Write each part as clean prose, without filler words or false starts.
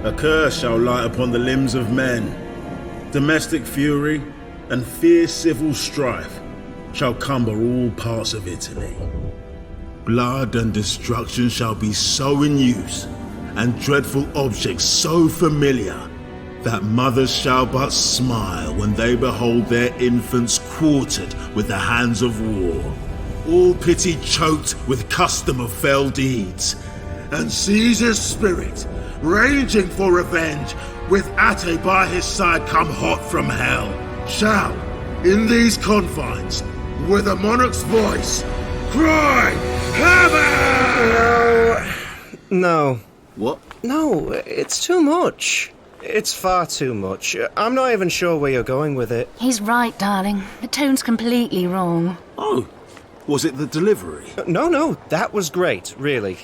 A curse shall light upon the limbs of men. Domestic fury and fierce civil strife shall cumber all parts of Italy. Blood and destruction shall be so in use, and dreadful objects so familiar, that mothers shall but smile when they behold their infants quartered with the hands of war, all pity choked with custom of fell deeds, and Caesar's spirit, raging for revenge, with Ate by his side come hot from hell, shall, in these confines, with a monarch's voice, cry, Havoc! No. What? No, it's too much. It's far too much. I'm not even sure where you're going with it. He's right, darling. The tone's completely wrong. Oh, was it the delivery? No, that was great, really.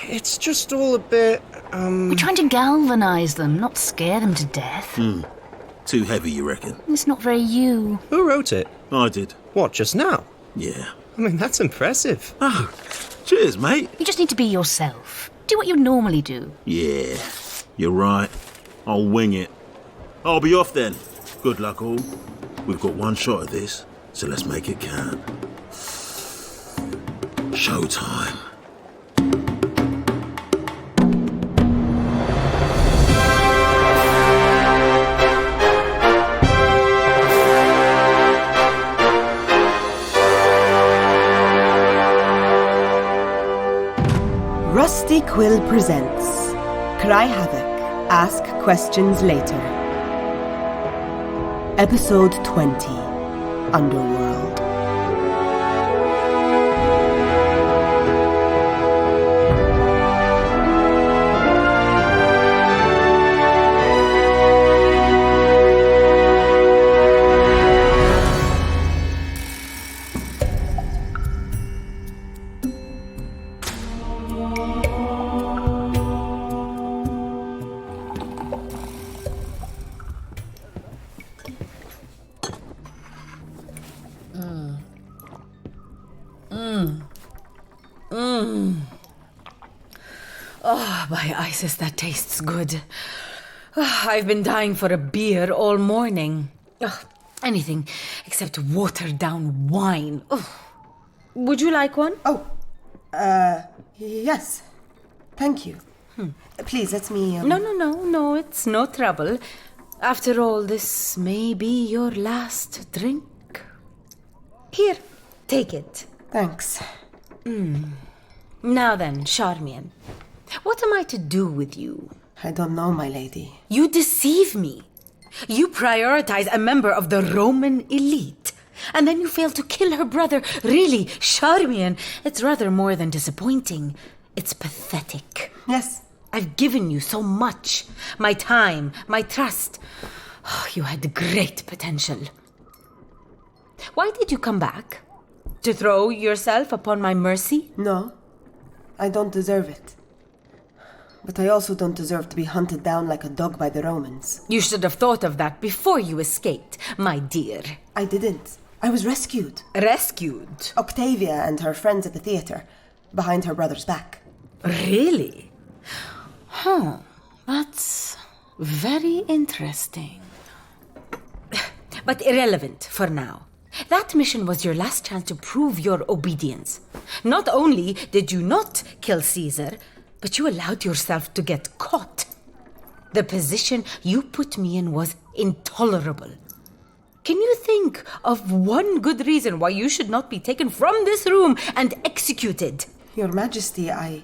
It's just all a bit, We're trying to galvanise them, not scare them to death. Too heavy, you reckon? It's not very you. Who wrote it? I did. What, just now? Yeah. I mean, that's impressive. Oh, cheers, mate. You just need to be yourself. Do what you normally do. Yeah, you're right. I'll wing it. I'll be off then. Good luck all. We've got one shot at this, so let's make it count. Showtime. Rusty Quill presents Cry Havoc, Ask Questions Later. Episode 20, Underworld. Oh, by Isis, that tastes good. Oh, I've been dying for a beer all morning. Oh, anything except watered-down wine. Oh. Would you like one? Yes. Thank you. Please, let me, No, it's no trouble. After all, this may be your last drink. Here, take it. Thanks. Now then, Charmian, what am I to do with you? I don't know, my lady. You deceive me. You prioritize a member of the Roman elite, and then you fail to kill her brother. Really, Charmian, it's rather more than disappointing. It's pathetic. Yes. I've given you so much. My time, my trust. Oh, you had great potential. Why did you come back? To throw yourself upon my mercy? No, I don't deserve it. But I also don't deserve to be hunted down like a dog by the Romans. You should have thought of that before you escaped, my dear. I didn't. I was rescued. Rescued? Octavia and her friends at the theatre, behind her brother's back. Really? Huh. That's very interesting. But irrelevant for now. That mission was your last chance to prove your obedience. Not only did you not kill Caesar, but you allowed yourself to get caught. The position you put me in was intolerable. Can you think of one good reason why you should not be taken from this room and executed? Your Majesty, I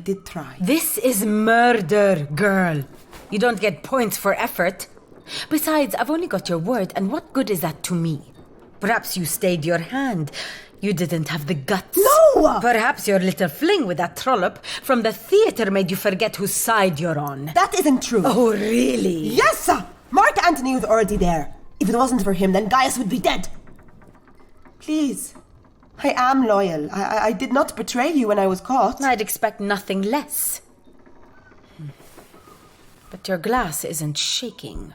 did try. This is murder, girl. You don't get points for effort. Besides, I've only got your word, and what good is that to me? Perhaps you stayed your hand. You didn't have the guts. No! Perhaps your little fling with that trollop from the theatre made you forget whose side you're on. That isn't true. Oh, really? Yes, sir! Mark Antony was already there. If it wasn't for him, then Gaius would be dead. Please. I am loyal. I did not betray you when I was caught. I'd expect nothing less. But your glass isn't shaking.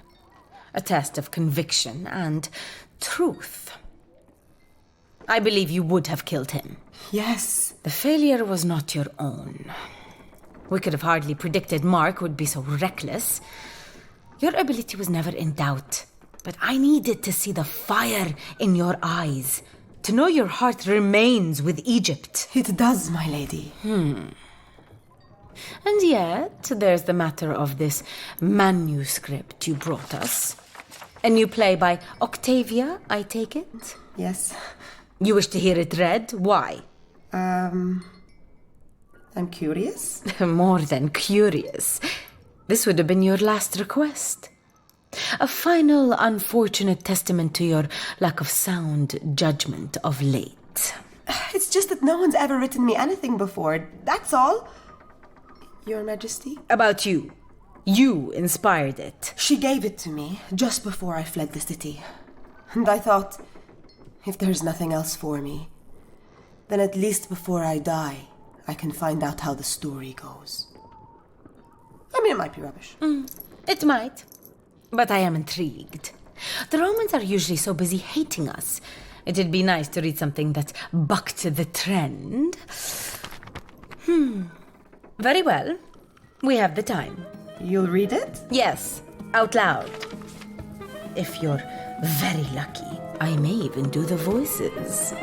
A test of conviction and truth. I believe you would have killed him. Yes. The failure was not your own. We could have hardly predicted Mark would be so reckless. Your ability was never in doubt, but I needed to see the fire in your eyes, to know your heart remains with Egypt. It does, my lady. And yet, there's the matter of this manuscript you brought us. A new play by Octavia, I take it? Yes. You wish to hear it read? Why? I'm curious. More than curious. This would have been your last request. A final unfortunate testament to your lack of sound judgment of late. It's just that no one's ever written me anything before. That's all. Your Majesty? About you. You inspired it. She gave it to me just before I fled the city. And I thought, if there's nothing else for me, then at least before I die, I can find out how the story goes. I mean, it might be rubbish. It might. But I am intrigued. The Romans are usually so busy hating us. It'd be nice to read something that bucked the trend. Very well. We have the time. You'll read it? Yes, out loud. If you're very lucky, I may even do the voices.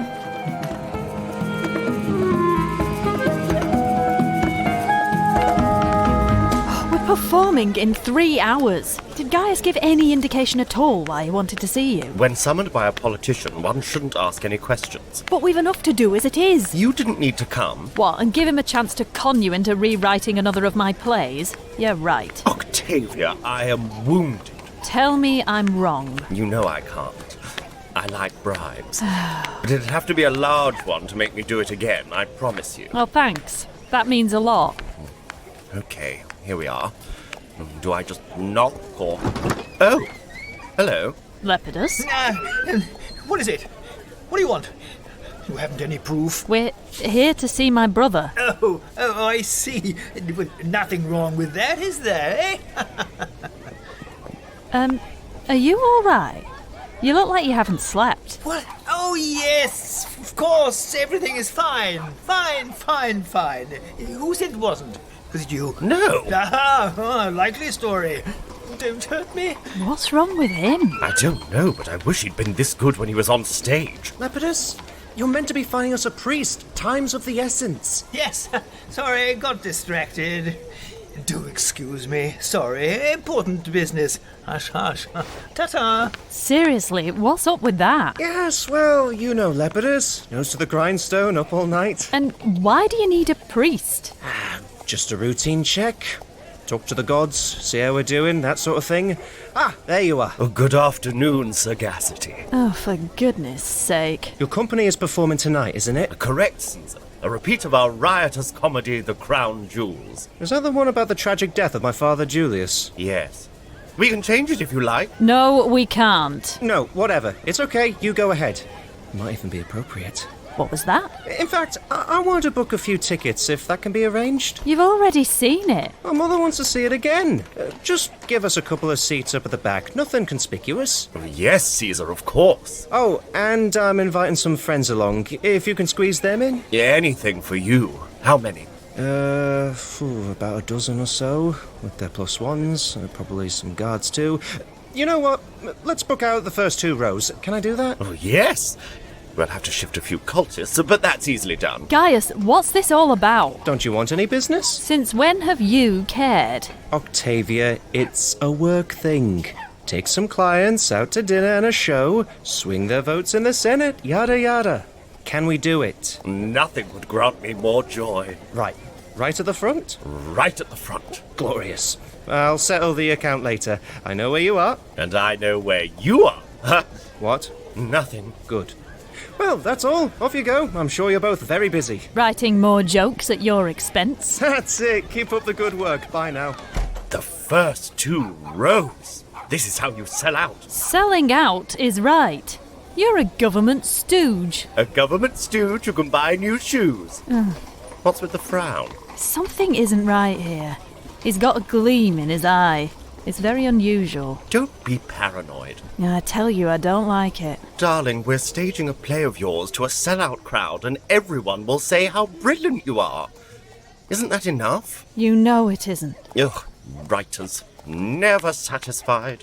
Performing in 3 hours. Did Gaius give any indication at all why he wanted to see you? When summoned by a politician, one shouldn't ask any questions. But we've enough to do as it is. You didn't need to come. What, and give him a chance to con you into rewriting another of my plays? Yeah, right. Octavia, I am wounded. Tell me I'm wrong. You know I can't. I like bribes. But it'd have to be a large one to make me do it again, I promise you. Well, thanks. That means a lot. Okay, here we are. Do I just knock or... Oh, hello. Lepidus? What is it? What do you want? You haven't any proof. We're here to see my brother. Oh, I see. Nothing wrong with that, is there, eh? Are you all right? You look like you haven't slept. What? Oh, yes, of course. Everything is fine. Fine. Who said it wasn't? Was it you? No. Likely story. Don't hurt me. What's wrong with him? I don't know, but I wish he'd been this good when he was on stage. Lepidus, you're meant to be finding us a priest. Time's of the essence. Yes, sorry, got distracted. Do excuse me. Sorry, important business. Hush. Ta-ta. Seriously, what's up with that? Yes, well, you know Lepidus. Nose to the grindstone, up all night. And why do you need a priest? Just a routine check. Talk to the gods, see how we're doing, that sort of thing. Ah, there you are. Oh, good afternoon, Sagacity. Oh, for goodness sake. Your company is performing tonight, isn't it? Correct, Caesar. A repeat of our riotous comedy, The Crown Jewels. Is that the one about the tragic death of my father, Julius? Yes. We can change it if you like. No, we can't. No, whatever. It's okay, you go ahead. Might even be appropriate. What was that? In fact, I want to book a few tickets, if that can be arranged. You've already seen it. My mother wants to see it again. Just give us a couple of seats up at the back. Nothing conspicuous. Oh, yes, Caesar, of course. Oh, and I'm inviting some friends along. If you can squeeze them in. Anything for you. How many? About a dozen or so, with their plus ones. Probably some guards too. You know what? Let's book out the first 2 rows. Can I do that? Oh, yes. We'll have to shift a few cultists, but that's easily done. Gaius, what's this all about? Don't you want any business? Since when have you cared? Octavia, it's a work thing. Take some clients out to dinner and a show, swing their votes in the Senate, yada yada. Can we do it? Nothing would grant me more joy. Right. Right at the front? Right at the front. Glorious. I'll settle the account later. I know where you are. And I know where you are. What? Nothing. Good. Well, that's all. Off you go. I'm sure you're both very busy. Writing more jokes at your expense? That's it. Keep up the good work. Bye now. The first 2 rows. This is how you sell out. Selling out is right. You're a government stooge. A government stooge who can buy new shoes. What's with the frown? Something isn't right here. He's got a gleam in his eye. It's very unusual. Don't be paranoid. I tell you, I don't like it. Darling, we're staging a play of yours to a sellout crowd and everyone will say how brilliant you are. Isn't that enough? You know it isn't. Ugh, writers. Never satisfied.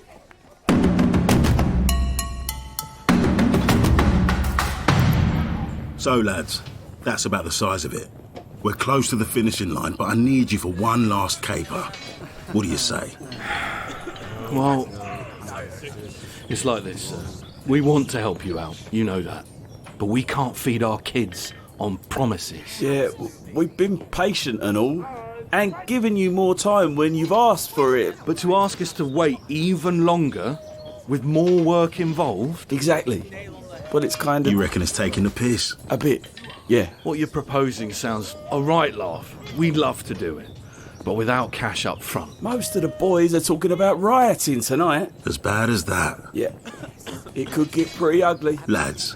So, lads, that's about the size of it. We're close to the finishing line, but I need you for one last caper. What do you say? Well, it's like this, sir. We want to help you out, you know that. But we can't feed our kids on promises. Yeah, we've been patient and all, and given you more time when you've asked for it. But to ask us to wait even longer, with more work involved... Exactly. Well, it's kind of... You reckon it's taking the piss? A bit, yeah. What you're proposing sounds a right laugh. We'd love to do it, but without cash up front. Most of the boys are talking about rioting tonight. As bad as that? Yeah. It could get pretty ugly. Lads,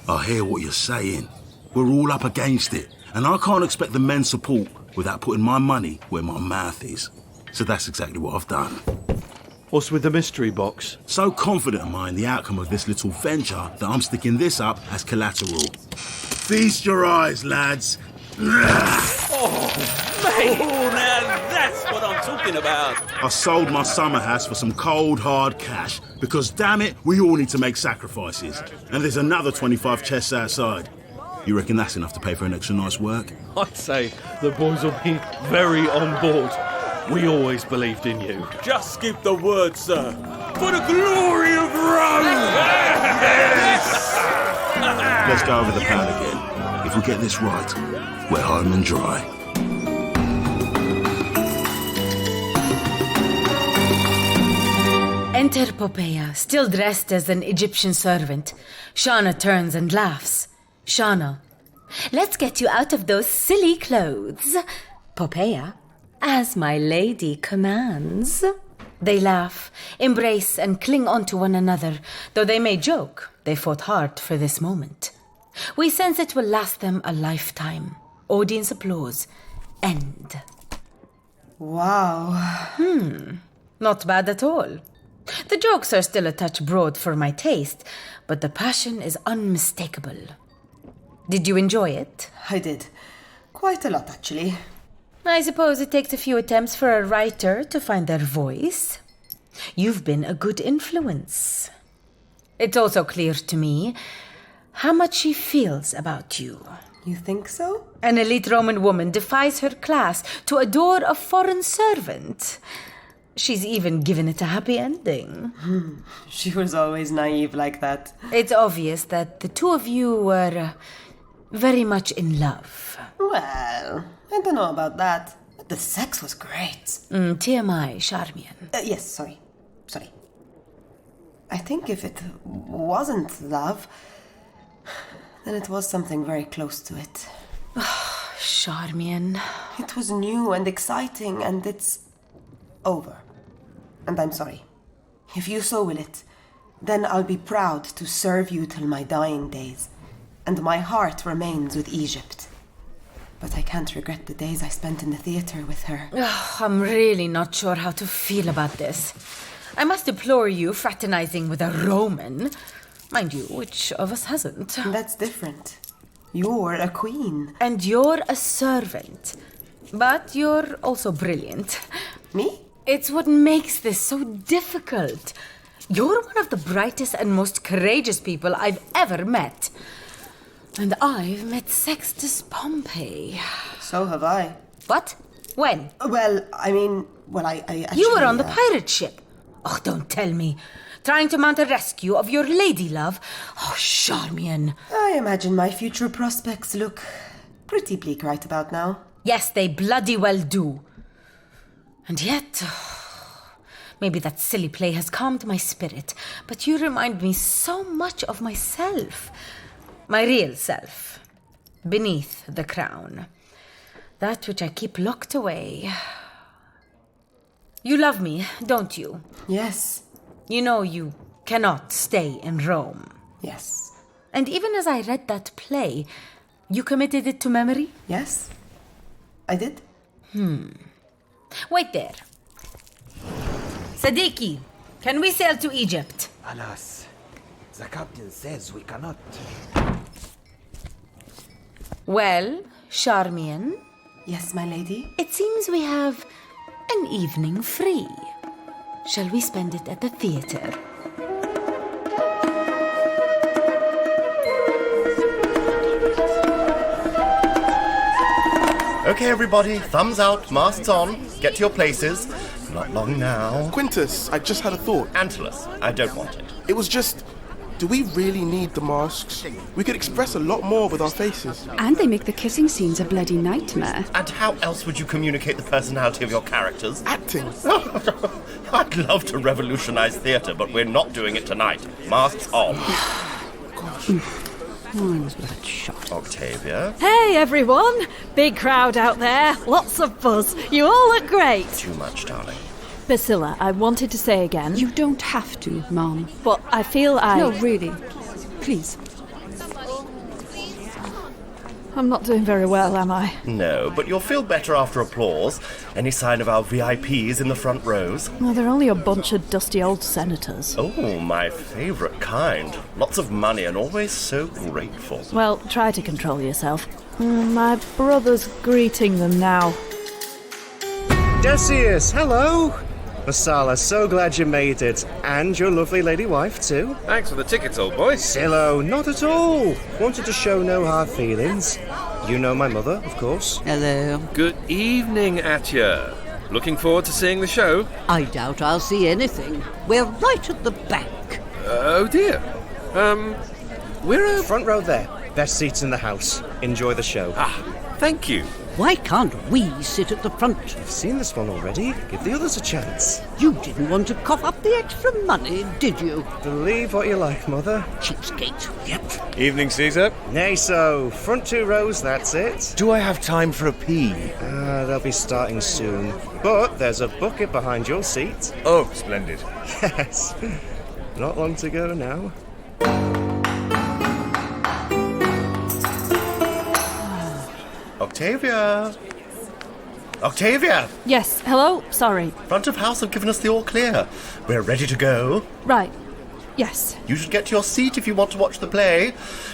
I hear what you're saying. We're all up against it, and I can't expect the men's support without putting my money where my mouth is. So that's exactly what I've done. What's with the mystery box? So confident am I in the outcome of this little venture that I'm sticking this up as collateral. Feast your eyes, lads. Oh, now that's what I'm talking about. I sold my summer house for some cold, hard cash, because damn it, we all need to make sacrifices. And there's another 25 chests outside. You reckon that's enough to pay for an extra night's work? I'd say the boys will be very on board. We always believed in you. Just give the word, sir. For the glory of Rome! Let's go over the plan again. If we get this right, we're home and dry. Enter Poppaea, still dressed as an Egyptian servant. Shauna turns and laughs. Shauna, let's get you out of those silly clothes. Poppaea, as my lady commands. They laugh, embrace, and cling on to one another. Though they may joke, they fought hard for this moment. We sense it will last them a lifetime. Audience applause. End. Wow. Not bad at all. The jokes are still a touch broad for my taste, but the passion is unmistakable. Did you enjoy it? I did. Quite a lot, actually. I suppose it takes a few attempts for a writer to find their voice. You've been a good influence. It's also clear to me how much she feels about you. You think so? An elite Roman woman defies her class to adore a foreign servant. She's even given it a happy ending. She was always naive like that. It's obvious that the two of you were very much in love. Well, I don't know about that. But the sex was great. TMI, Charmian. Yes, sorry. I think if it wasn't love, then it was something very close to it. Charmian. It was new and exciting, and it's over. And I'm sorry. If you so will it, then I'll be proud to serve you till my dying days. And my heart remains with Egypt. But I can't regret the days I spent in the theatre with her. I'm really not sure how to feel about this. I must deplore you fraternizing with a Roman. Mind you, which of us hasn't? That's different. You're a queen. And you're a servant. But you're also brilliant. Me? It's what makes this so difficult. You're one of the brightest and most courageous people I've ever met. And I've met Sextus Pompey. So have I. What? When? Well, I actually... You were on the pirate ship. Oh, don't tell me. Trying to mount a rescue of your lady love. Oh, Charmian. I imagine my future prospects look pretty bleak right about now. Yes, they bloody well do. And yet, maybe that silly play has calmed my spirit, but you remind me so much of myself. My real self. Beneath the crown. That which I keep locked away. You love me, don't you? Yes. You know you cannot stay in Rome. Yes. And even as I read that play, you committed it to memory? Yes. I did. Wait there. Sadiki, can we sail to Egypt? Alas, the captain says we cannot. Well, Charmian, Yes, my lady? It seems we have an evening free. Shall we spend it at the theatre? Okay, everybody, thumbs out, masks on, get to your places. Not long now. Quintus, I just had a thought. Antulus, I don't want it. It was just, do we really need the masks? We could express a lot more with our faces. And they make the kissing scenes a bloody nightmare. And how else would you communicate the personality of your characters? Acting. I'd love to revolutionize theatre, but we're not doing it tonight. Masks on. Mine's bloodshot. Octavia? Hey, everyone! Big crowd out there. Lots of buzz. You all look great. Too much, darling. Bascilla, I wanted to say again... You don't have to, Mom. But I feel No, really. Please. I'm not doing very well, am I? No, but you'll feel better after applause. Any sign of our VIPs in the front rows? Well, they're only a bunch of dusty old senators. Oh, my favourite kind. Lots of money and always so grateful. Well, try to control yourself. My brother's greeting them now. Decius, hello! Masala, so glad you made it. And your lovely lady wife, too. Thanks for the tickets, old boy. Sillo, not at all. Wanted to show no hard feelings. You know my mother, of course. Hello. Good evening, Atya. Looking forward to seeing the show? I doubt I'll see anything. We're right at the back. Oh, dear. We're Front row there. Best seats in the house. Enjoy the show. Thank you. Why can't we sit at the front? You've seen this one already. Give the others a chance. You didn't want to cough up the extra money, did you? Believe what you like, Mother. Cheapskate. Yep. Evening, Caesar. Nay, so. Front 2 rows, that's it. Do I have time for a pee? They'll be starting soon. But there's a bucket behind your seat. Oh, splendid. Yes. Not long to go now. Octavia! Octavia! Yes, hello? Sorry. Front of house have given us the all clear. We're ready to go. Right. Yes. You should get to your seat if you want to watch the play.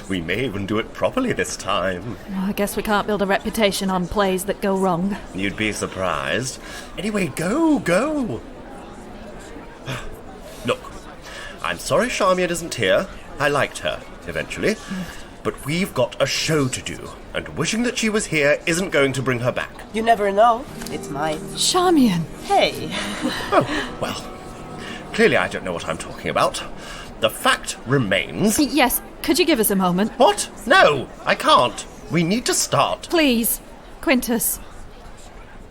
We may even do it properly this time. Well, I guess we can't build a reputation on plays that go wrong. You'd be surprised. Anyway, go. Look, I'm sorry Charmian isn't here. I liked her, eventually. But we've got a show to do, and wishing that she was here isn't going to bring her back. You never know. It's mine. Charmian! Hey! Oh, well, clearly I don't know what I'm talking about. The fact remains... Yes, could you give us a moment? What? No, I can't. We need to start. Please, Quintus.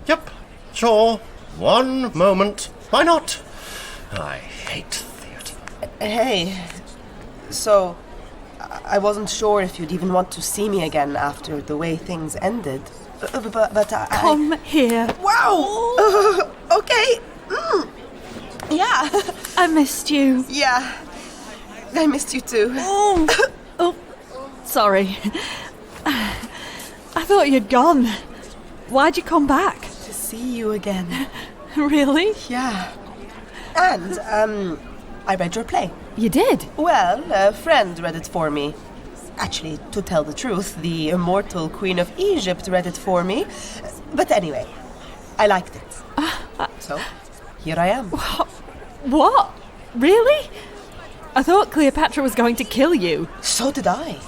Yep, sure. One moment. Why not? I hate theatre. Hey, so... I wasn't sure if you'd even want to see me again after the way things ended. But I... Come here. Wow! Okay. Yeah. I missed you. Yeah. I missed you too. Oh, sorry. I thought you'd gone. Why'd you come back? To see you again. Really? Yeah. And, I read your play. You did? Well, a friend read it for me. Actually, to tell the truth, the immortal Queen of Egypt read it for me. But anyway, I liked it. So, here I am. What? Really? I thought Cleopatra was going to kill you. So did I.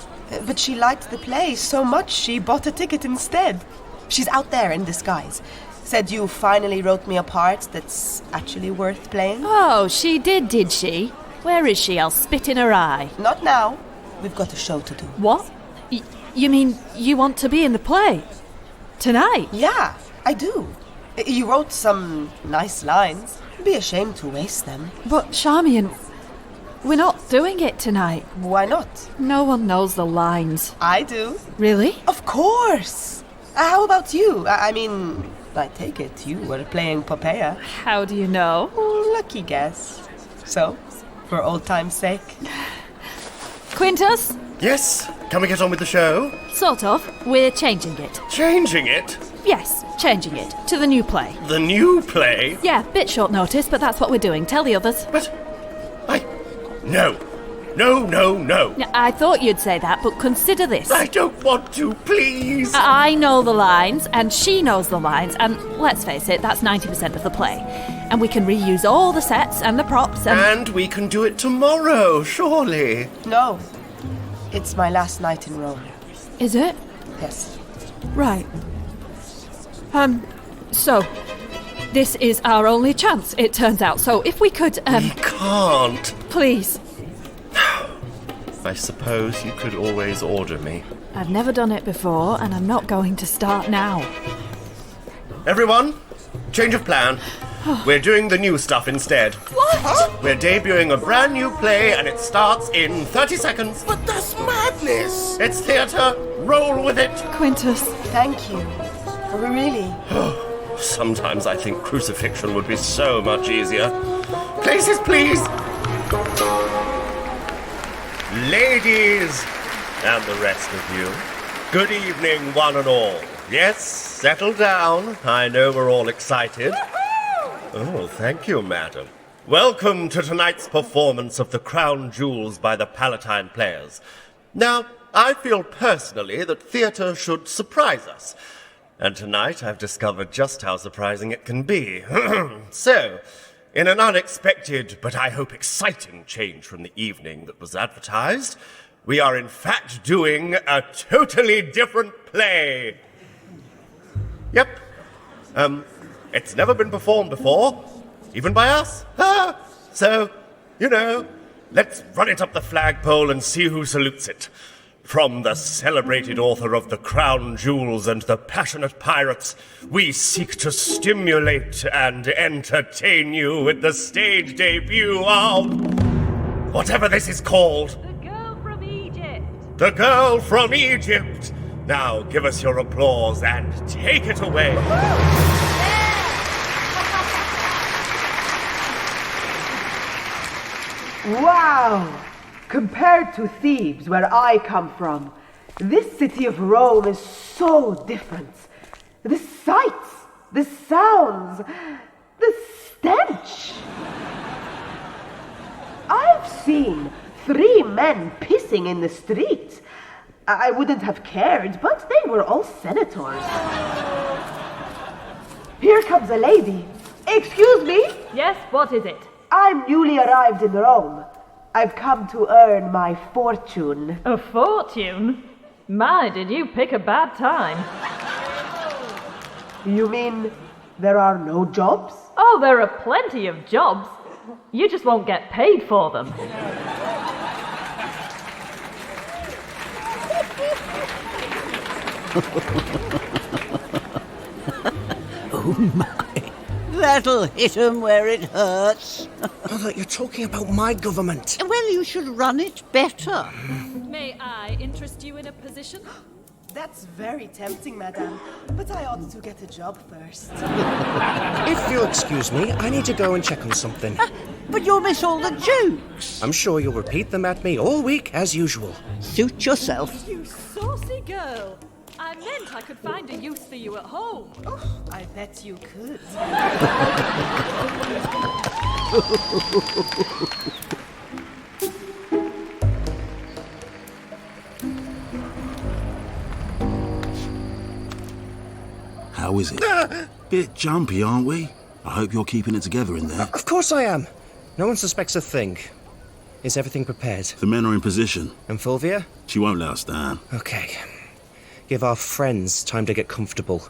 But she liked the play so much she bought a ticket instead. She's out there in disguise. Said you finally wrote me a part that's actually worth playing. Oh, she did she? Where is she? I'll spit in her eye. Not now. We've got a show to do. What? You mean you want to be in the play? Tonight? Yeah, I do. You wrote some nice lines. Be ashamed to waste them. But, Charmian, we're not doing it tonight. Why not? No one knows the lines. I do. Really? Of course. How about you? I mean, I take it you were playing Popea. How do you know? Lucky guess. So, for old time's sake. Quintus? Yes? Can we get on with the show? Sort of. We're changing it. Changing it? Yes, changing it. To the new play. The new play? Yeah, bit short notice, but that's what we're doing. Tell the others. But... No. No, no, no. I thought you'd say that, but consider this. I don't want to, please. I know the lines, and she knows the lines, and let's face it, that's 90% of the play. And we can reuse all the sets and the props And we can do it tomorrow, surely. No. It's my last night in Rome. Is it? Yes. Right. So, this is our only chance, it turns out. So if we could, We can't. Please. I suppose you could always order me. I've never done it before, and I'm not going to start now. Everyone, change of plan. We're doing the new stuff instead. What? We're debuting a brand new play, and it starts in 30 seconds. But that's madness! It's theatre. Roll with it. Quintus. Thank you. Really? Sometimes I think crucifixion would be so much easier. Places, please! Ladies, and the rest of you, good evening, one and all. Yes, settle down. I know we're all excited. Oh, thank you, madam. Welcome to tonight's performance of The Crown Jewels by the Palatine Players. Now, I feel personally that theatre should surprise us. And tonight I've discovered just how surprising it can be. So, in an unexpected, but I hope exciting change from the evening that was advertised, we are in fact doing a totally different play. Yep. It's never been performed before, even by us. So, let's run it up the flagpole and see who salutes it. From the celebrated author of The Crown Jewels and The Passionate Pirates, we seek to stimulate and entertain you with the stage debut of whatever this is called. The Girl from Egypt. The Girl from Egypt. Now give us your applause and take it away. Wow! Compared to Thebes, where I come from, this city of Rome is so different. The sights, the sounds, the stench. I've seen 3 men pissing in the street. I wouldn't have cared, but they were all senators. Here comes a lady. Excuse me? Yes, what is it? I'm newly arrived in Rome. I've come to earn my fortune. A fortune? My, did you pick a bad time. You mean there are no jobs? Oh, there are plenty of jobs. You just won't get paid for them. Oh my. That'll hit 'em where it hurts. Mother, you're talking about my government. Well, you should run it better. May I interest you in a position? That's very tempting, madame. But I ought to get a job first. If you'll excuse me, I need to go and check on something. But you'll miss all the jokes. I'm sure you'll repeat them at me all week as usual. Suit yourself. You saucy girl. I meant I could find a use for you at home. Oh, I bet you could. How is it? Bit jumpy, aren't we? I hope you're keeping it together in there. Of course I am. No one suspects a thing. Is everything prepared? The men are in position. And Fulvia? She won't let us down. Okay. Give our friends time to get comfortable.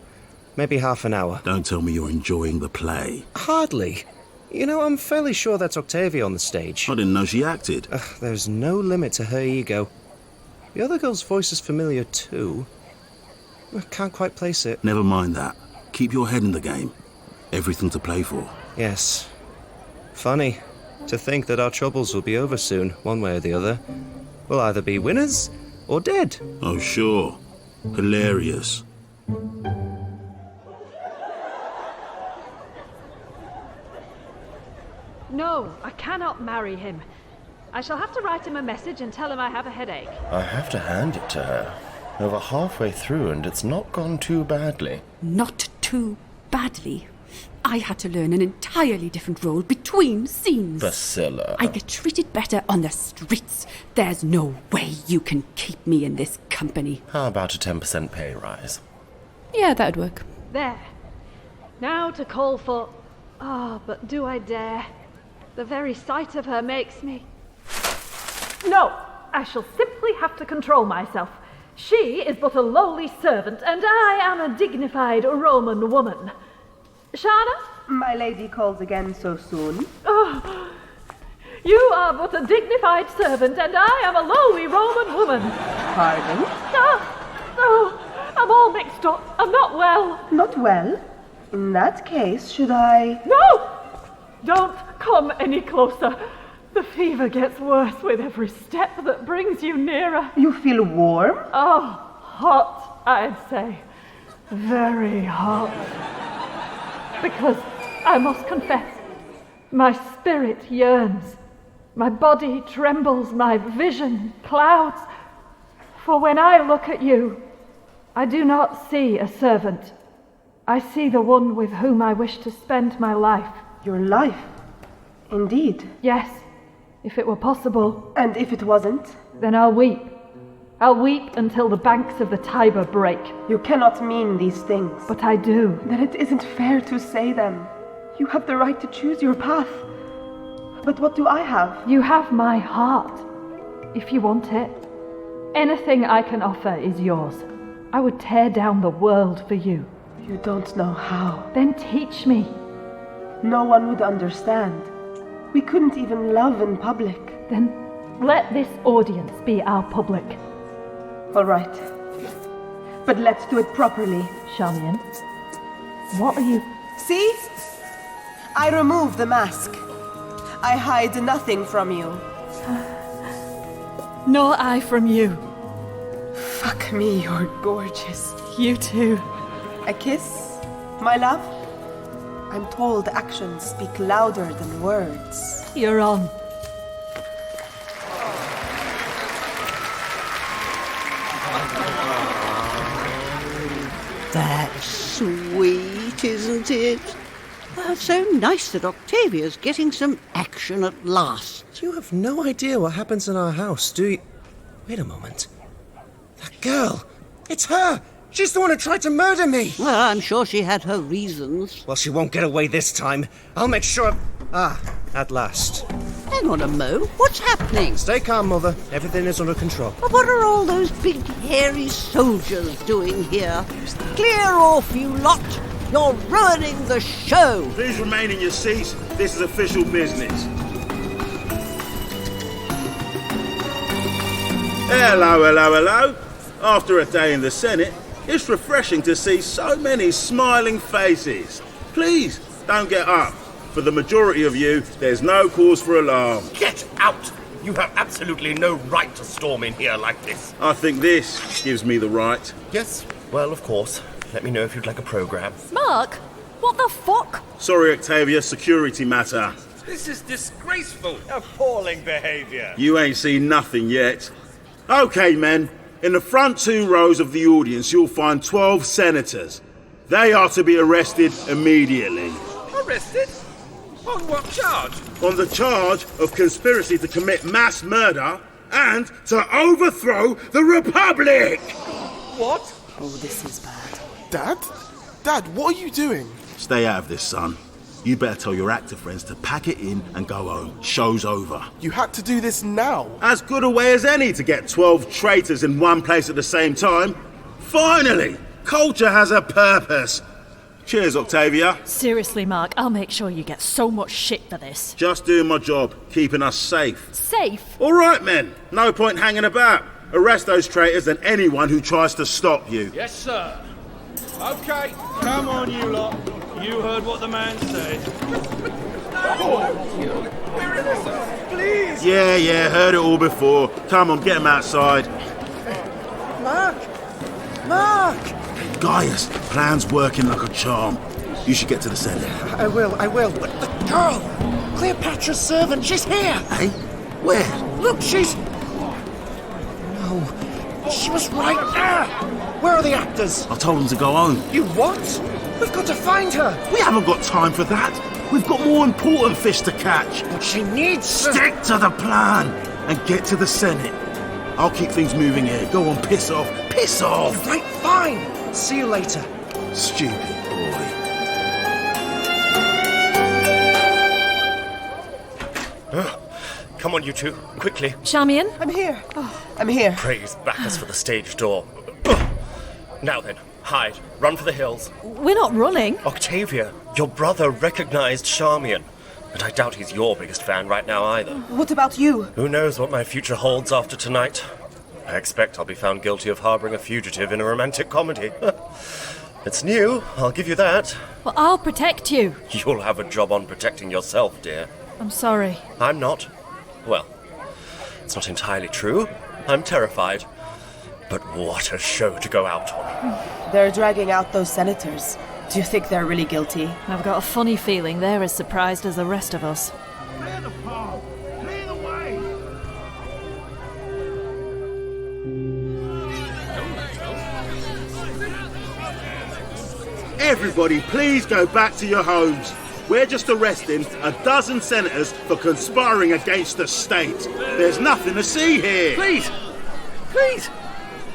Maybe half an hour. Don't tell me you're enjoying the play. Hardly. I'm fairly sure that's Octavia on the stage. I didn't know she acted. There's no limit to her ego. The other girl's voice is familiar too. I can't quite place it. Never mind that. Keep your head in the game. Everything to play for. Yes. Funny to think that our troubles will be over soon, one way or the other. We'll either be winners or dead. Oh, sure. Hilarious. No, I cannot marry him. I shall have to write him a message and tell him I have a headache. I have to hand it to her. Over halfway through, and it's not gone too badly. Not too badly. I had to learn an entirely different role between scenes. Bacilla. I get treated better on the streets. There's no way you can keep me in this company. How about a 10% pay rise? Yeah, that would work. There. Now to call for... but do I dare? The very sight of her makes me... No! I shall simply have to control myself. She is but a lowly servant, and I am a dignified Roman woman. Shana? My lady calls again so soon. Oh, you are but a dignified servant, and I am a lowly Roman woman. Pardon? Oh, I'm all mixed up. I'm not well. Not well? In that case, should I... No! Don't come any closer. The fever gets worse with every step that brings you nearer. You feel warm? Oh, hot, I'd say. Very hot. Because I must confess, my spirit yearns. My body trembles, my vision clouds. For when I look at you, I do not see a servant. I see the one with whom I wish to spend my life. Your life? Indeed. Yes, if it were possible. And if it wasn't? Then I'll weep. I'll weep until the banks of the Tiber break. You cannot mean these things. But I do. Then it isn't fair to say them. You have the right to choose your path. But what do I have? You have my heart, if you want it. Anything I can offer is yours. I would tear down the world for you. You don't know how. Then teach me. No one would understand. We couldn't even love in public. Then let this audience be our public. All right. But let's do it properly. Charmian, what are you... See? I remove the mask. I hide nothing from you. Nor I from you. Fuck me, you're gorgeous. You too. A kiss, my love? I'm told actions speak louder than words. You're on. That's sweet, isn't it? Well, it's so nice that Octavia's getting some action at last. You have no idea what happens in our house, do you? Wait a moment. That girl! It's her! She's the one who tried to murder me! Well, I'm sure she had her reasons. Well, she won't get away this time. I'll make sure... at last. Hang on a mo. What's happening? Stay calm, Mother. Everything is under control. Well, what are all those big, hairy soldiers doing here? Clear off, you lot! You're ruining the show! Please remain in your seats. This is official business. Hello, hello, hello. After a day in the Senate, it's refreshing to see so many smiling faces. Please, don't get up. For the majority of you, there's no cause for alarm. Get out! You have absolutely no right to storm in here like this. I think this gives me the right. Yes, well, of course. Let me know if you'd like a program. Mark, what the fuck? Sorry, Octavia, security matter. This is disgraceful. Appalling behaviour. You ain't seen nothing yet. Okay, men. In the front 2 rows of the audience, you'll find 12 senators. They are to be arrested immediately. Arrested? On what charge? On the charge of conspiracy to commit mass murder and to overthrow the Republic! What? Oh, this is bad. Dad? Dad, what are you doing? Stay out of this, son. You better tell your actor friends to pack it in and go home. Show's over. You had to do this now. As good a way as any to get 12 traitors in one place at the same time. Finally! Culture has a purpose. Cheers, Octavia. Seriously, Mark, I'll make sure you get so much shit for this. Just doing my job, keeping us safe. Safe? All right, men. No point hanging about. Arrest those traitors and anyone who tries to stop you. Yes, sir. Okay, come on, you lot. You heard what the man said. Please! Yeah, heard it all before. Come on, get him outside. Mark! Gaius, plan's working like a charm. You should get to the Senate. I will. But the girl! Cleopatra's servant, she's here! Hey? Where? Look, she's... No, she was right there! Where are the actors? I told them to go home. You what? We've got to find her! We haven't got time for that. We've got more important fish to catch. But she needs... Stick to the plan and get to the Senate. I'll keep things moving here. Go on, piss off. Piss off! Right, fine. See you later. Stupid boy. Come on, you two, quickly. Charmian? I'm here. I'm here. Praise Bacchus for the stage door. Now then, hide. Run for the hills. We're not running. Octavia, your brother recognized Charmian. And I doubt he's your biggest fan right now either. What about you? Who knows what my future holds after tonight? I expect I'll be found guilty of harboring a fugitive in a romantic comedy. It's new, I'll give you that. Well, I'll protect you. You'll have a job on protecting yourself, dear. I'm sorry. I'm not. Well, it's not entirely true. I'm terrified. But what a show to go out on. They're dragging out those senators. Do you think they're really guilty? I've got a funny feeling they're as surprised as the rest of us. Clear the path! Clear the way! Everybody, please go back to your homes. We're just arresting a dozen senators for conspiring against the state. There's nothing to see here. Please! Please!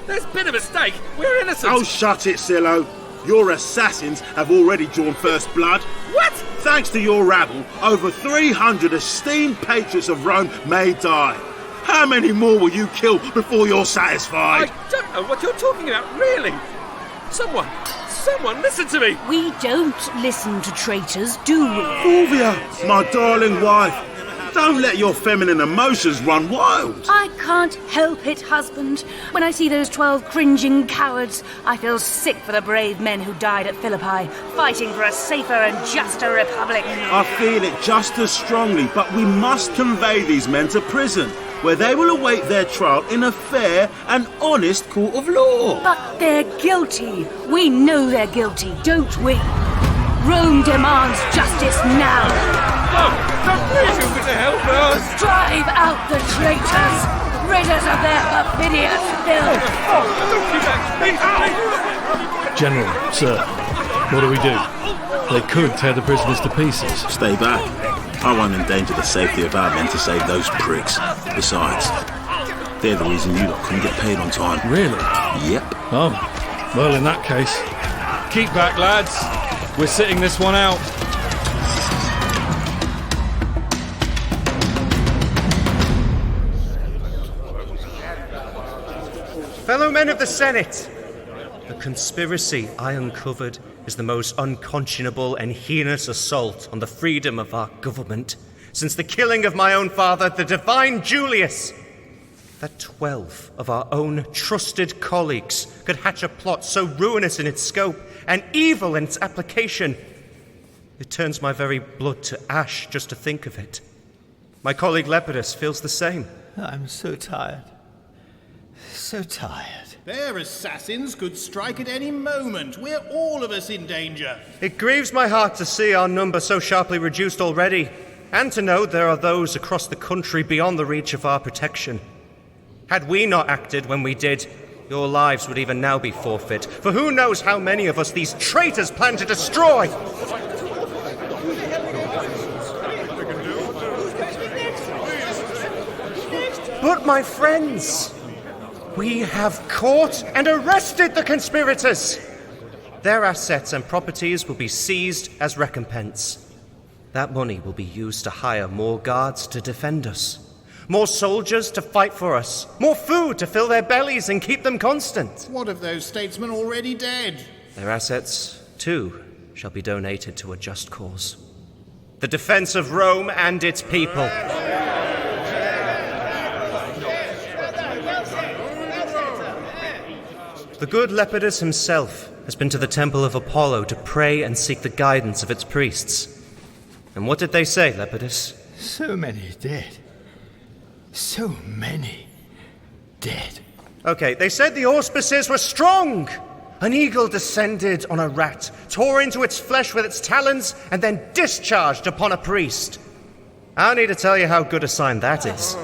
There's been a mistake. We're innocent. Oh, shut it, Silo. Your assassins have already drawn first blood. What? Thanks to your rabble, over 300 esteemed patriots of Rome may die. How many more will you kill before you're satisfied? I don't know what you're talking about, really. Someone, listen to me. We don't listen to traitors, do we? Fulvia, my darling wife, don't let your feminine emotions run wild. I can't help it, husband. When I see those 12 cringing cowards, I feel sick for the brave men who died at Philippi, fighting for a safer and juster republic. I feel it just as strongly, but we must convey these men to prison, where they will await their trial in a fair and honest court of law. But they're guilty. We know they're guilty, don't we? Rome demands justice now. No, please help me to help us. Drive out the traitors, rid us of their perfidious filth. Don't keep back. General, sir, what do we do? They could tear the prisoners to pieces. Stay back. I won't endanger the safety of our men to save those pricks. Besides, they're the reason you lot couldn't get paid on time. Really? Yep. Oh, well, in that case, keep back, lads. We're sitting this one out. Fellow men of the Senate, the conspiracy I uncovered is the most unconscionable and heinous assault on the freedom of our government since the killing of my own father, the divine Julius. That 12 of our own trusted colleagues could hatch a plot so ruinous in its scope and evil in its application. It turns my very blood to ash just to think of it. My colleague Lepidus feels the same. I'm so tired. So tired. Their assassins could strike at any moment. We're all of us in danger. It grieves my heart to see our number so sharply reduced already, and to know there are those across the country beyond the reach of our protection. Had we not acted when we did, your lives would even now be forfeit, for who knows how many of us these traitors plan to destroy! But my friends, we have caught and arrested the conspirators! Their assets and properties will be seized as recompense. That money will be used to hire more guards to defend us, more soldiers to fight for us, more food to fill their bellies and keep them constant. What of those statesmen already dead? Their assets, too, shall be donated to a just cause. The defense of Rome and its people. The good Lepidus himself has been to the temple of Apollo to pray and seek the guidance of its priests. And what did they say, Lepidus? So many dead. So many dead. Okay, they said the auspices were strong. An eagle descended on a rat, tore into its flesh with its talons, and then discharged upon a priest. I don't need to tell you how good a sign that is.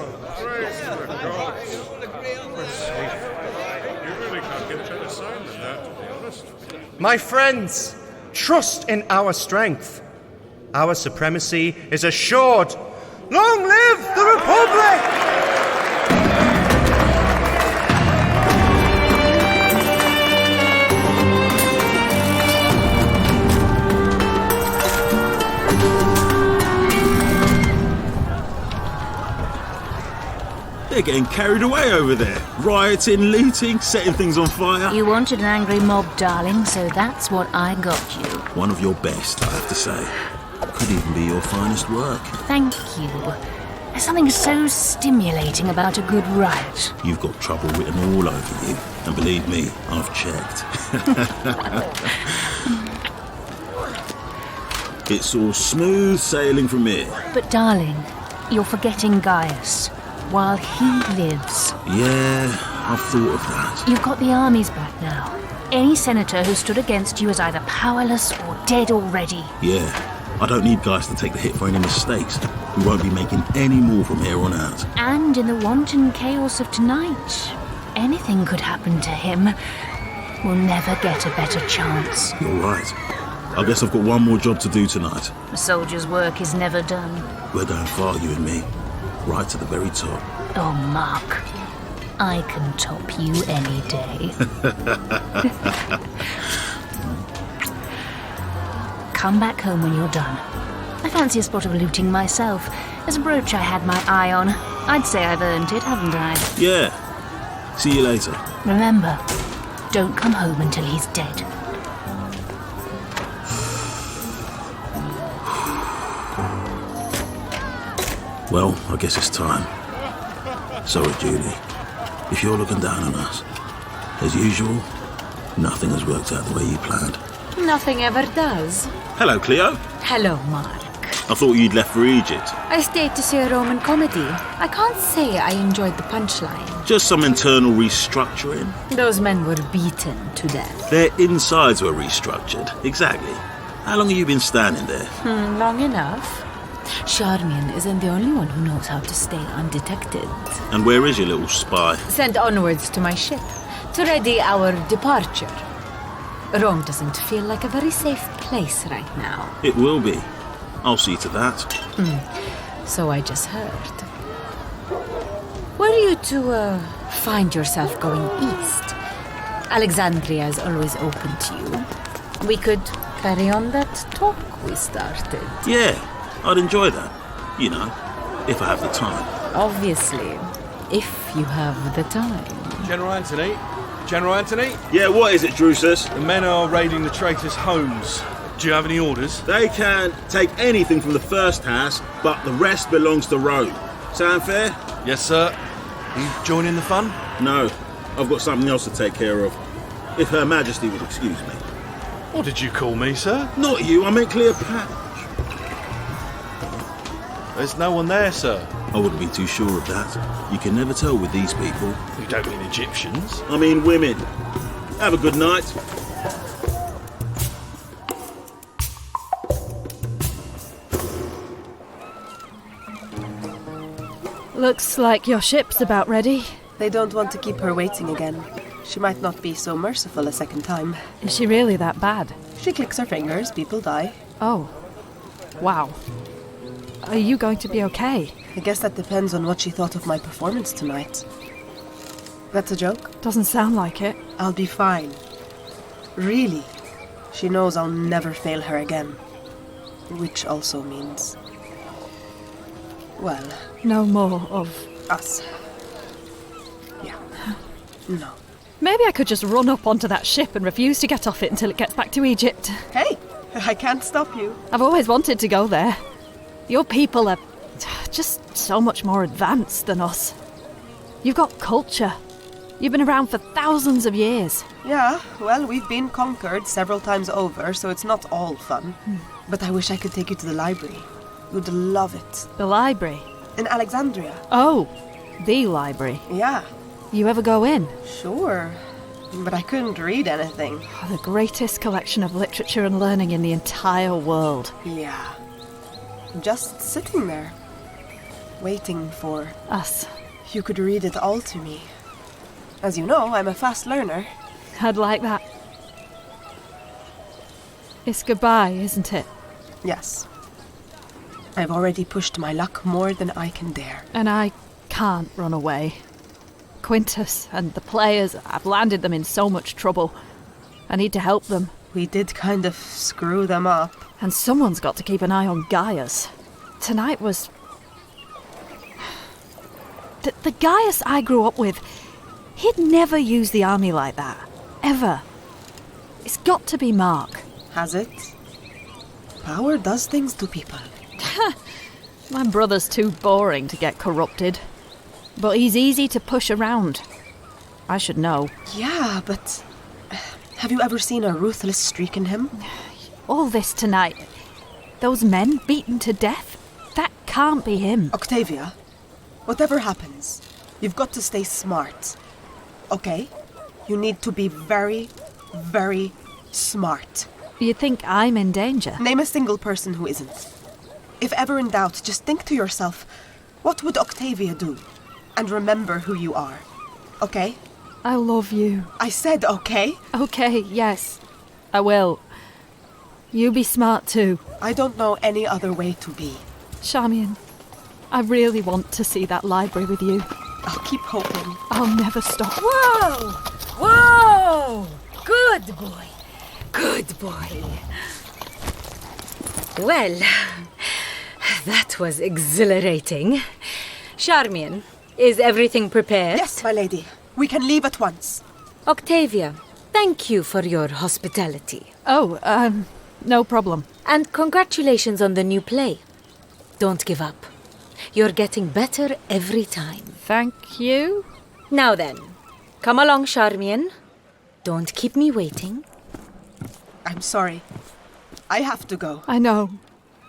My friends, Trust in our strength. Our supremacy is assured. Long live the Republic! They're getting carried away over there. Rioting, looting, setting things on fire. You wanted an angry mob, darling, so that's what I got you. One of your best, I have to say. Could even be your finest work. Thank you. There's something so stimulating about a good riot. You've got trouble written all over you. And believe me, I've checked. It's all smooth sailing from here. But darling, you're forgetting Gaius. While he lives. Yeah, I've thought of that. You've got the armies back now. Any senator who stood against you is either powerless or dead already. Yeah, I don't need guys to take the hit for any mistakes. We won't be making any more from here on out. And in the wanton chaos of tonight, anything could happen to him. We'll never get a better chance. You're right. I guess I've got one more job to do tonight. A soldier's work is never done. We're going far, you and me. Right to the very top. Oh, Mark. I can top you any day. Come back home when you're done. I fancy a spot of looting myself. There's a brooch I had my eye on. I'd say I've earned it, haven't I? Yeah. See you later. Remember, don't come home until he's dead. Well, I guess it's time. Sorry, Julie. If you're looking down on us, as usual, nothing has worked out the way you planned. Nothing ever does. Hello, Cleo. Hello, Mark. I thought you'd left for Egypt. I stayed to see a Roman comedy. I can't say I enjoyed the punchline. Just some internal restructuring. Those men were beaten to death. Their insides were restructured. Exactly. How long have you been standing there? Long enough. Charmian isn't the only one who knows how to stay undetected. And where is your little spy? Sent onwards to my ship to ready our departure. Rome doesn't feel like a very safe place right now. It will be. I'll see to that. So I just heard. Were you to find yourself going east, Alexandria is always open to you. We could carry on that talk we started. Yeah, I'd enjoy that. You know, if I have the time. Obviously, if you have the time. General Antony? General Antony? Yeah, what is it, Drusus? The men are raiding the traitors' homes. Do you have any orders? They can take anything from the first house, but the rest belongs to Rome. Sound fair? Yes, sir. You joining the fun? No, I've got something else to take care of. If Her Majesty would excuse me. What did you call me, sir? Not you, I meant Cleopatra. There's no one there, sir. I wouldn't be too sure of that. You can never tell with these people. You don't mean Egyptians? I mean women. Have a good night. Looks like your ship's about ready. They don't want to keep her waiting again. She might not be so merciful a second time. Is she really that bad? She clicks her fingers, people die. Oh. Wow. Are you going to be okay? I guess that depends on what she thought of my performance tonight. That's a joke? Doesn't sound like it. I'll be fine. Really. She knows I'll never fail her again. Which also means... well... no more of... us. Yeah. No. Maybe I could just run up onto that ship and refuse to get off it until it gets back to Egypt. Hey! I can't stop you. I've always wanted to go there. Your people are just so much more advanced than us. You've got culture. You've been around for thousands of years. Yeah, well, we've been conquered several times over, so it's not all fun. But I wish I could take you to the library. You'd love it. The library? In Alexandria. Oh, the library. Yeah. You ever go in? Sure, but I couldn't read anything. Oh, the greatest collection of literature and learning in the entire world. Yeah. Just sitting there, waiting for... us. You could read it all to me. As you know, I'm a fast learner. I'd like that. It's goodbye, isn't it? Yes. I've already pushed my luck more than I can dare. And I can't run away. Quintus and the players, I've landed them in so much trouble. I need to help them. We did kind of screw them up. And someone's got to keep an eye on Gaius. Tonight was... The Gaius I grew up with, he'd never use the army like that. Ever. It's got to be Mark. Has it? Power does things to people. My brother's too boring to get corrupted. But he's easy to push around. I should know. Yeah, but... have you ever seen a ruthless streak in him? All this tonight. Those men beaten to death? That can't be him. Octavia, whatever happens, you've got to stay smart. Okay? You need to be very, very smart. You think I'm in danger? Name a single person who isn't. If ever in doubt, just think to yourself, what would Octavia do? And remember who you are. Okay? I love you. I said okay. Okay, yes. I will. You be smart too. I don't know any other way to be. Charmian, I really want to see that library with you. I'll keep hoping. I'll never stop. Whoa! Whoa! Good boy. Good boy. Well, that was exhilarating. Charmian, is everything prepared? Yes, my lady. We can leave at once. Octavia, thank you for your hospitality. Oh, no problem. And congratulations on the new play. Don't give up. You're getting better every time. Thank you. Now then, come along, Charmian. Don't keep me waiting. I'm sorry. I have to go. I know.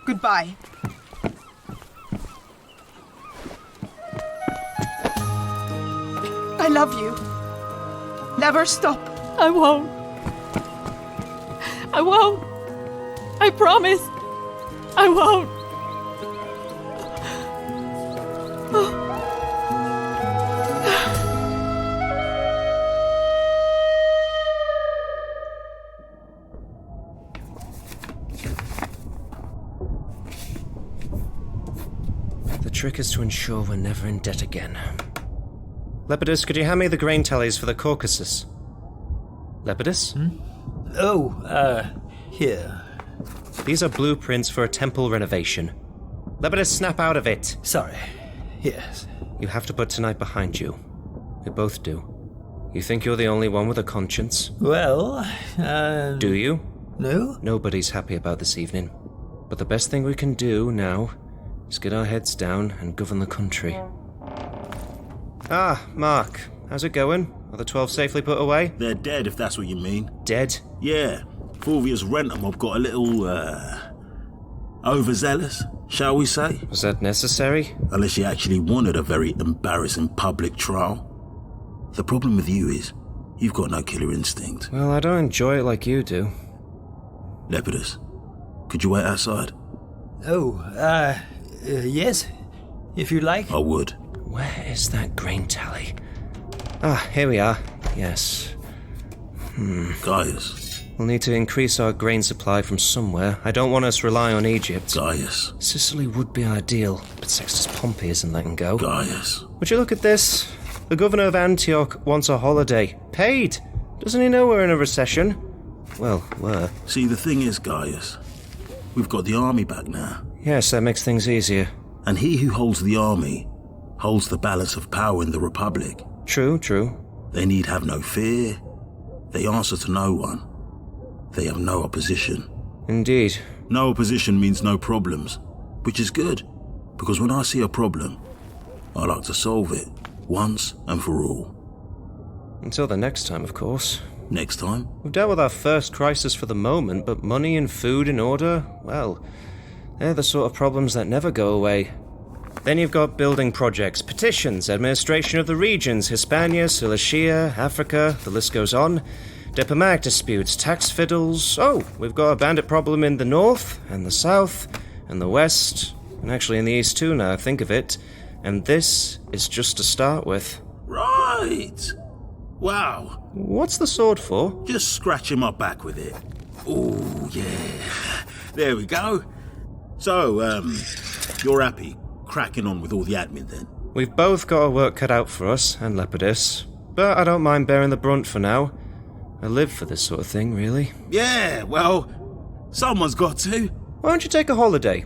Goodbye. I love you. Never stop. I won't. I won't. I promise. I won't. The trick is to ensure we're never in debt again. Lepidus, could you hand me the grain tallies for the Caucasus? Lepidus? Here. These are blueprints for a temple renovation. Lepidus, snap out of it! Sorry. Yes. You have to put tonight behind you. We both do. You think you're the only one with a conscience? Well, Do you? No? Nobody's happy about this evening. But the best thing we can do now is get our heads down and govern the country. Ah, Mark. How's it going? Are the 12 safely put away? They're dead, if that's what you mean. Dead? Yeah. Fulvia's renter mob got a little, overzealous, shall we say? Was that necessary? Unless she actually wanted a very embarrassing public trial. The problem with you is, you've got no killer instinct. Well, I don't enjoy it like you do. Lepidus, could you wait outside? Yes. If you like. I would. Where is that grain tally? Ah, here we are. Yes. Gaius. We'll need to increase our grain supply from somewhere. I don't want us to rely on Egypt. Gaius. Sicily would be ideal, but Sextus Pompey isn't letting go. Gaius. Would you look at this? The governor of Antioch wants a holiday. Paid! Doesn't he know we're in a recession? Well, were. See, the thing is, Gaius, we've got the army back now. Yes, that makes things easier. And he who holds the army holds the balance of power in the Republic. True, true. They need have no fear. They answer to no one. They have no opposition. Indeed. No opposition means no problems, which is good, because when I see a problem, I like to solve it, once and for all. Until the next time, of course. Next time? We've dealt with our first crisis for the moment, but money and food in order, well, they're the sort of problems that never go away. Then you've got building projects, petitions, administration of the regions, Hispania, Cilicia, Africa, the list goes on. Diplomatic disputes, tax fiddles. Oh, we've got a bandit problem in the north, and the south, and the west, and actually in the east too now I think of it. And this is just to start with. Right! Wow. What's the sword for? Just scratching my back with it. Oh, yeah. There we go. So, you're happy cracking on with all the admin then? We've both got our work cut out for us, and Lepidus, but I don't mind bearing the brunt for now. I live for this sort of thing, really. Yeah, well, someone's got to. Why don't you take a holiday?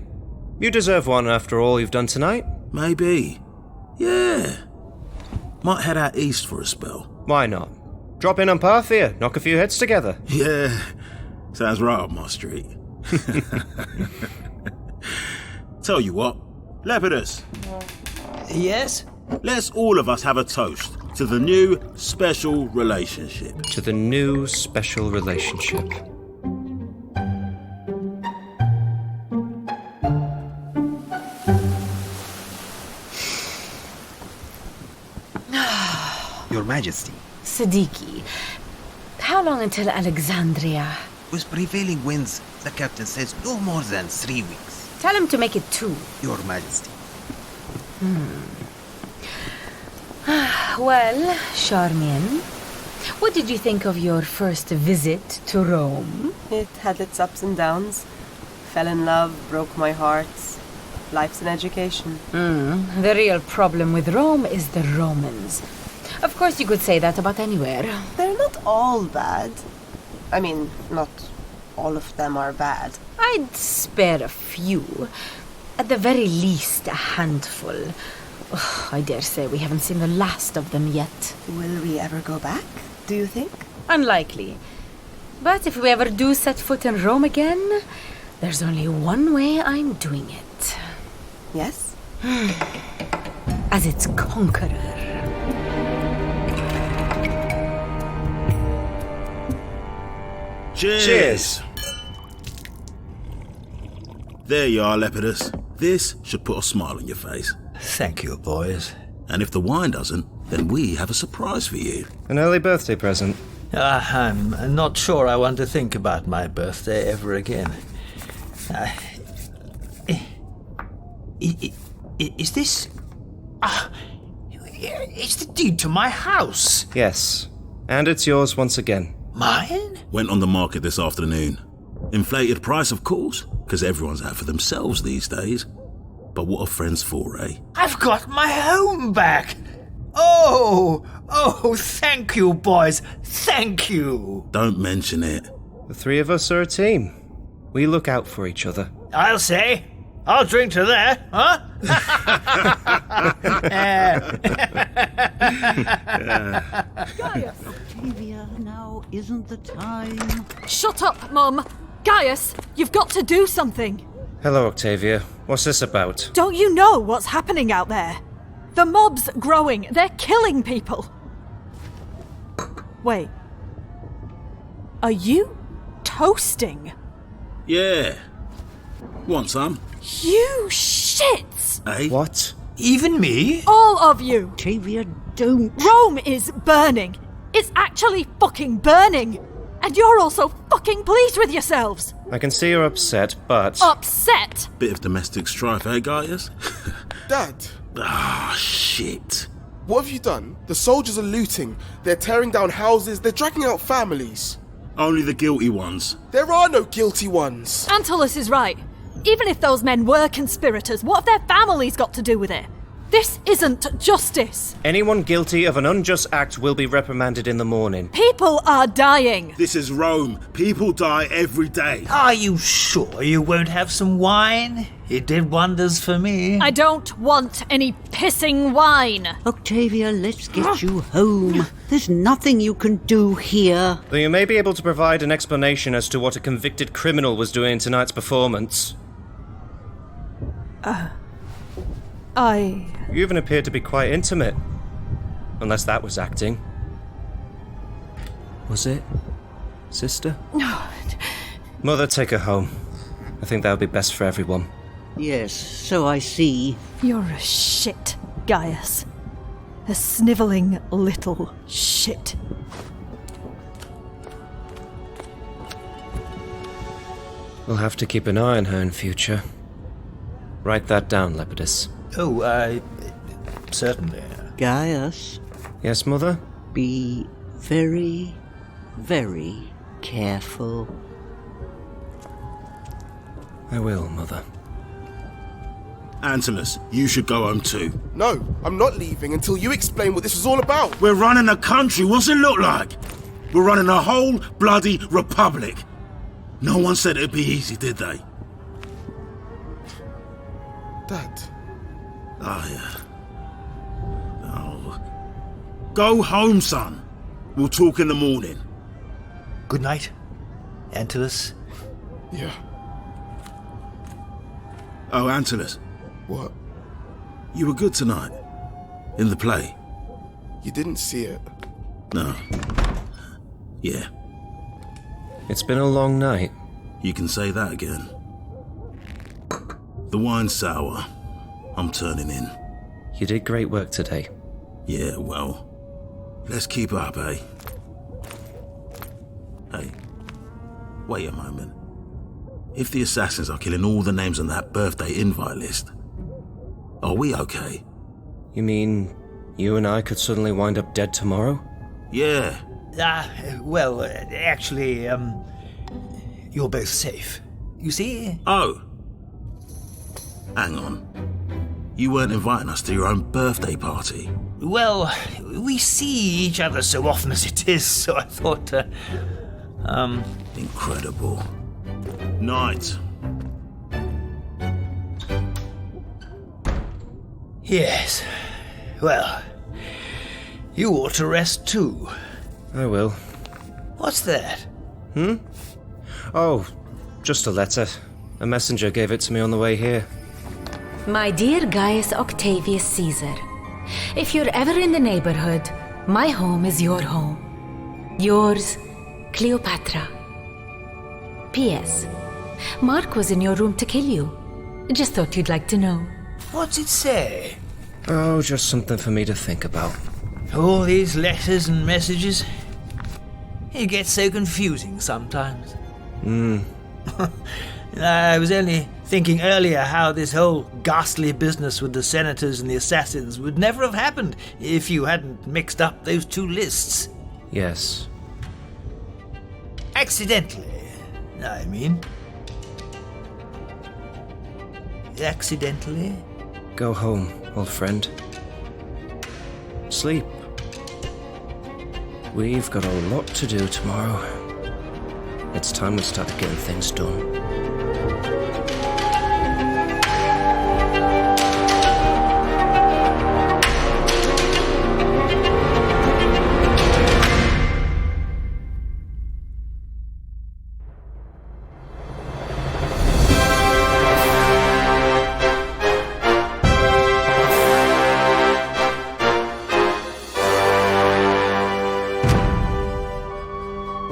You deserve one after all you've done tonight. Maybe. Yeah. Might head out east for a spell. Why not? Drop in on Parthia, knock a few heads together. Yeah, sounds right up my street. Tell you what, Lepidus. Yes? Let's all of us have a toast to the new special relationship. To the new special relationship. Your Majesty. Siddiqui, how long until Alexandria? With prevailing winds, the captain says no more than 3 weeks. Tell him to make it 2. Your Majesty. Well, Charmian, what did you think of your first visit to Rome? It had its ups and downs. Fell in love, broke my heart. Life's an education. The real problem with Rome is the Romans. Of course, you could say that about anywhere. They're not all bad. I mean, not all of them are bad. I'd spare a few. At the very least, a handful. Oh, I dare say we haven't seen the last of them yet. Will we ever go back, do you think? Unlikely. But if we ever do set foot in Rome again, there's only one way I'm doing it. Yes? As its conqueror. Cheers! There you are, Lepidus. This should put a smile on your face. Thank you, boys. And if the wine doesn't, then we have a surprise for you. An early birthday present. I'm not sure I want to think about my birthday ever again. Is this... it's the deed to my house. Yes, and it's yours once again. Mine? Went on the market this afternoon. Inflated price, of course, because everyone's out for themselves these days. But what are friends for, eh? I've got my home back! Oh, thank you, boys. Thank you. Don't mention it. The 3 of us are a team. We look out for each other. I'll say. I'll drink to that, huh? Gaius! Octavia, now isn't the time. Shut up, Mum! Gaius, you've got to do something! Hello, Octavia. What's this about? Don't you know what's happening out there? The mob's growing. They're killing people. Wait. Are you toasting? Yeah. Want some? You shits! Eh? What? Even me? All of you! Octavia, don't. Rome is burning. It's actually fucking burning. And you're also fucking pleased with yourselves. I can see you're upset, but... Upset? Bit of domestic strife, eh, Gaius? Dad. Ah, shit. What have you done? The soldiers are looting. They're tearing down houses. They're dragging out families. Only the guilty ones. There are no guilty ones. Antulus is right. Even if those men were conspirators, what have their families got to do with it? This isn't justice. Anyone guilty of an unjust act will be reprimanded in the morning. People are dying. This is Rome. People die every day. Are you sure you won't have some wine? It did wonders for me. I don't want any pissing wine. Octavia, let's get you home. There's nothing you can do here. Though you may be able to provide an explanation as to what a convicted criminal was doing in tonight's performance. You even appeared to be quite intimate. Unless that was acting. Was it? Sister? Mother, take her home. I think that would be best for everyone. Yes, so I see. You're a shit, Gaius. A snivelling little shit. We'll have to keep an eye on her in future. Write that down, Lepidus. Oh, certainly. Gaius? Yes, Mother? Be very, very careful. I will, Mother. Antulus, you should go home too. No, I'm not leaving until you explain what this is all about. We're running a country, what's it look like? We're running a whole bloody republic. No one said it'd be easy, did they? Dad. Oh, yeah. Oh. Go home, son. We'll talk in the morning. Good night, Antulus. Yeah. Oh, Antulus. What? You were good tonight. In the play. You didn't see it. No. Yeah. It's been a long night. You can say that again. The wine's sour. I'm turning in. You did great work today. Yeah, well, let's keep up, eh? Hey, wait a moment. If the assassins are killing all the names on that birthday invite list, are we okay? You mean you and I could suddenly wind up dead tomorrow? Yeah. Well, actually, you're both safe. You see? Oh. Hang on. You weren't inviting us to your own birthday party. Well, we see each other so often as it is, so I thought, Incredible. Night. Yes. Well, you ought to rest too. I will. What's that? Oh, just a letter. A messenger gave it to me on the way here. My dear Gaius Octavius Caesar, if you're ever in the neighborhood, my home is your home. Yours, Cleopatra. P.S. Mark was in your room to kill you. Just thought you'd like to know. What's it say? Oh, just something for me to think about. All these letters and messages. It gets so confusing sometimes. I was only thinking earlier how this whole ghastly business with the senators and the assassins would never have happened if you hadn't mixed up those two lists. Yes. Accidentally, I mean. Accidentally? Go home, old friend. Sleep. We've got a lot to do tomorrow. It's time we started getting things done.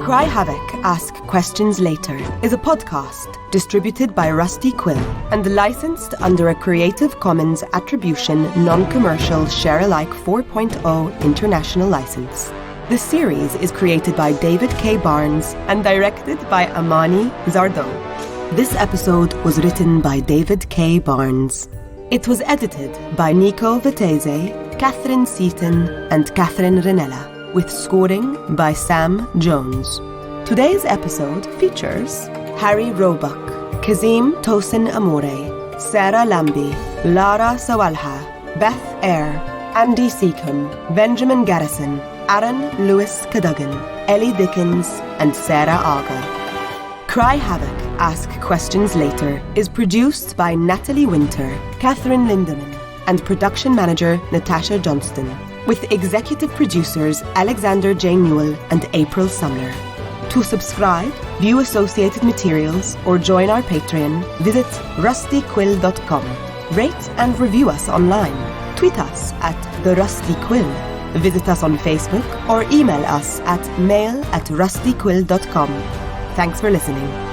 Cry Havoc, Ask Questions Later is a podcast distributed by Rusty Quill and licensed under a Creative Commons Attribution Non-Commercial Share-alike 4.0 International License. The series is created by David K. Barnes and directed by Amani Zardoe. This episode was written by David K. Barnes. It was edited by Nico Vettese, Catherine Seaton, and Catherine Ranella, with scoring by Sam Jones. Today's episode features Harry Roebuck, Kazeem Tosin Amore, Sarah Lambie, Lara Sawalha, Beth Eyre, Andy Secombe, Benjamin Garrison, Areinne-Louis Cadogan, Ellie Dickens, and Sarah Agha. Cry Havoc, Ask Questions Later is produced by Natalie Winter, Katherine Lindeman, and production manager Natasha Johnston, with executive producers Alexander J. Newall and April Sumner. To subscribe, view associated materials, or join our Patreon, visit rustyquill.com. Rate and review us online. Tweet us at @TheRustyQuill. Visit us on Facebook or email us at mail@rustyquill.com. Thanks for listening.